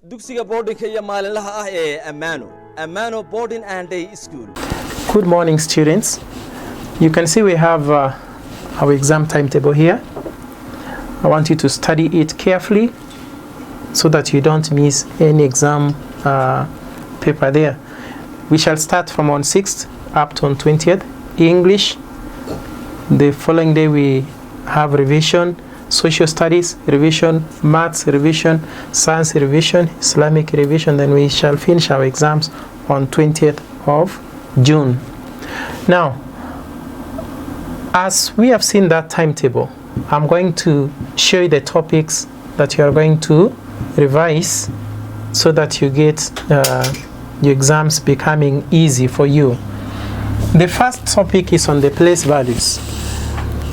dugsiga boardingka iyo maalinlaha ah ee Amano Boarding and Day School. Good morning, students. You can see we have our exam timetable here. I want you to study it carefully so that you don't miss any exam paper there. We shall start from on 6th up to on 20th. English. The following day we have revision, social studies revision, maths revision, science revision, Islamic revision. Then we shall finish our exams on 20th of June. Now, as we have seen that timetable, I'm going to show you the topics that you are going to revise so that you get your exams becoming easy for you. The first topic is on the place values.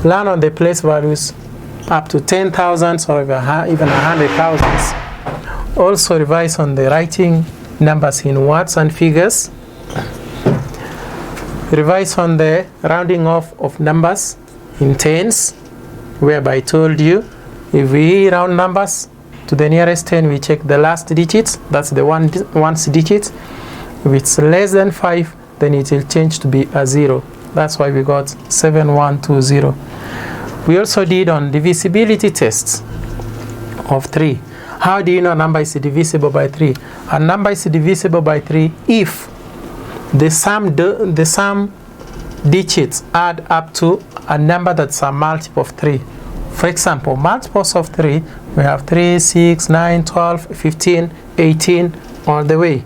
Learn on the place values up to 10,000 or even 100,000. Also revise on the writing numbers in words and figures. Revise on the rounding off of numbers in tens, whereby I told you if we round numbers to the nearest 10, we check the last digits, that's the ones digit. If it's less than 5, then it will change to be a 0. That's why we got 7120. We also did on divisibility tests of 3. How do you know a number is divisible by 3? A number is divisible by 3 if the sum digits add up to a number that's a multiple of 3. For example, multiples of 3, we have 3, 6, 9, 12, 15, 18, all the way.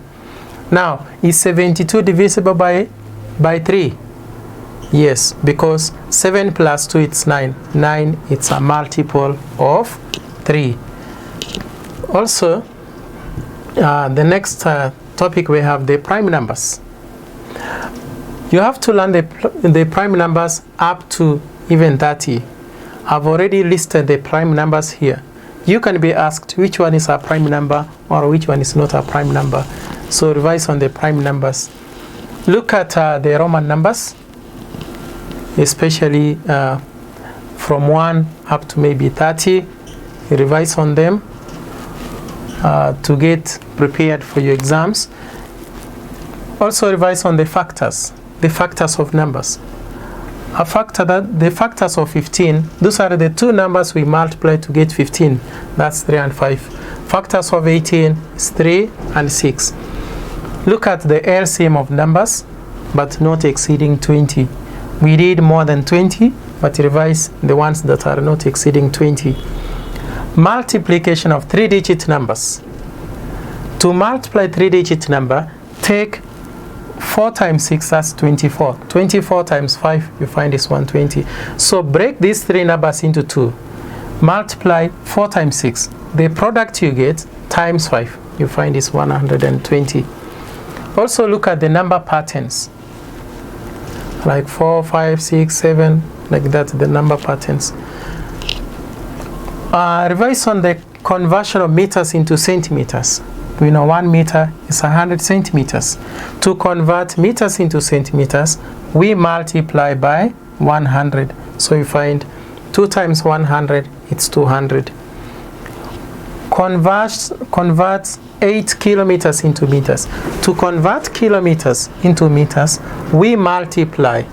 Now, is 72 divisible by 3? Yes, because 7 plus 2, it's 9. 9, it's a multiple of 3. Also, the next topic we have the prime numbers. You have to learn the prime numbers up to even 30. I've already listed the prime numbers here. You can be asked which one is a prime number or which one is not a prime number. So revise on the prime numbers. Look at the Roman numbers, especially from 1 up to maybe 30. Revise on them to get prepared for your exams. Also revise on the factors of numbers. The factors of 15, those are the two numbers we multiply to get 15. That's 3 and 5. Factors of 18 is 3 and 6. Look at the LCM of numbers, but not exceeding 20. We did more than 20, but revise the ones that are not exceeding 20. Multiplication of 3-digit numbers. To multiply 3-digit number, take 4 times 6, that's 24. 24 times 5, you find is 120. So break these 3 numbers into 2. Multiply 4 times 6. The product you get times 5, you find is 120. Also look at the number patterns. Like 4, 5, 6, 7, like that, the number patterns. Revise on the conversion of meters into centimeters. We know 1 meter is 100 centimeters. To convert meters into centimeters, we multiply by 100. So you find 2 times 100, it's 200. Convert 8 kilometers into meters. To convert kilometers into meters, we multiply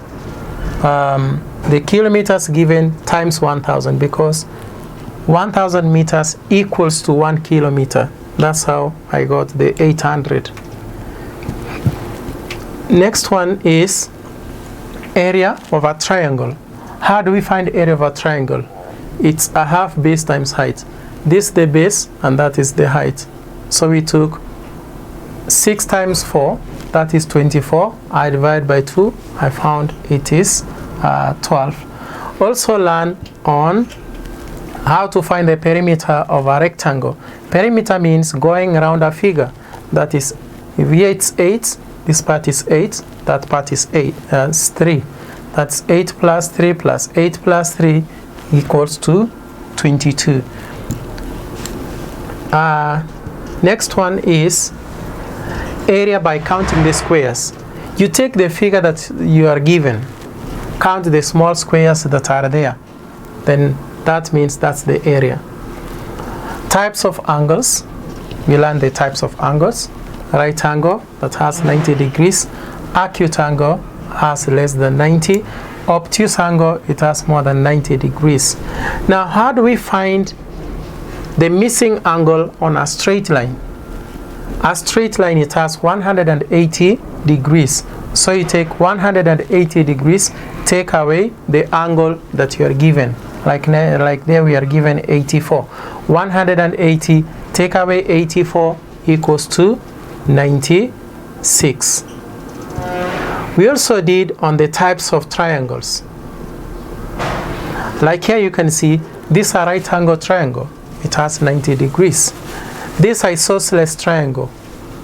the kilometers given times 1,000, because 1,000 meters equals to 1 kilometer. That's how I got the 800. Next one is area of a triangle. How do we find area of a triangle? It's a half base times height. This is the base and that is the height. So we took 6 times 4, that is 24. I divide by 2, I found it is 12. Also learn on how to find the perimeter of a rectangle. Perimeter means going around a figure. That is, if here it's 8, this part is 8, that part is 3. That's 8 plus 3 plus 8 plus 3 equals to 22. Next one is area by counting the squares. You take the figure that you are given, count the small squares that are there, then that means that's the area. Types of angles. we learn the types of angles. Right angle that has 90 degrees, acute angle has less than 90, obtuse angle it has more than 90 degrees. Now how do we find the missing angle on a straight line? A straight line, it has 180 degrees. So you take 180 degrees, take away the angle that you are given. Like there we are given 84. 180 take away 84 equals to 96. We also did on the types of triangles. Like here you can see this is a right angle triangle. It has 90 degrees. This isosceles triangle,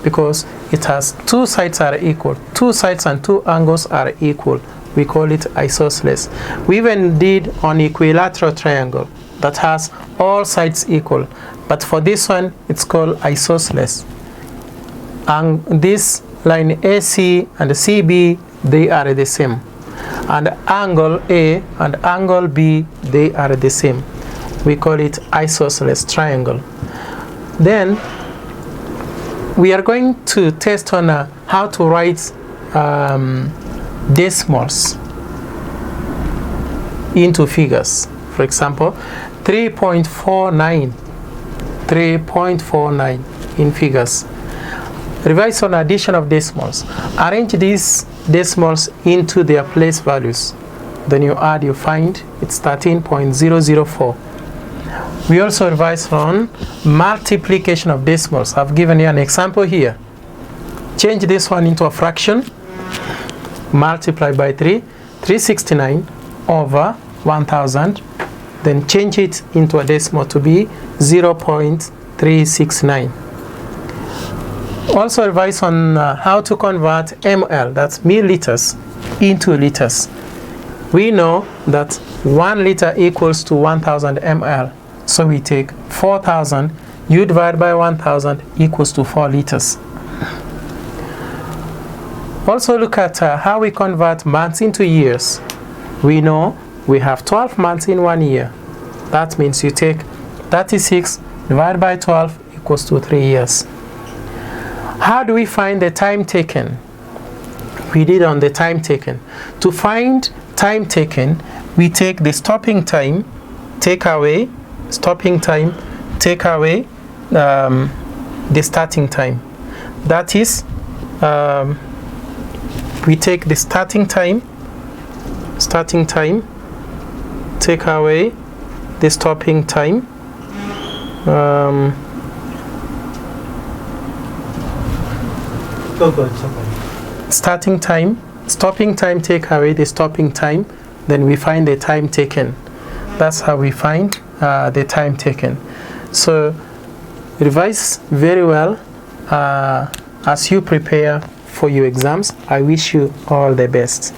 because it has two sides are equal. Two sides and two angles are equal. We call it isosceles. We even did on equilateral triangle that has all sides equal. But for this one, it's called isosceles. And this line AC and CB, they are the same. And angle A and angle B, they are the same. We call it isosceles triangle. Then we are going to test on how to write decimals into figures. For example, 3.49 in figures. Revise on addition of decimals. Arrange these decimals into their place values. Then you add, you find it's 13.004. We also revise on multiplication of decimals. I've given you an example here. Change this one into a fraction. Multiply by 3, 369 over 1000. Then change it into a decimal to be 0.369. Also revise on how to convert ml, that's milliliters, into liters. We know that 1 liter equals to 1000 ml. So we take 4000, you divide by 1000 equals to 4 liters. Also look at how we convert months into years. We know we have 12 months in 1 year. That means you take 36 divided by 12 equals to 3 years. How do we find the time taken? We did on the time taken. To find time taken, we take the stopping time, take away stopping time, take away the starting time. That is, we take the starting time, take away the stopping time. Starting time, stopping time, take away the stopping time, then we find the time taken. That's how we find the time taken. So revise very well as you prepare for your exams. I wish you all the best.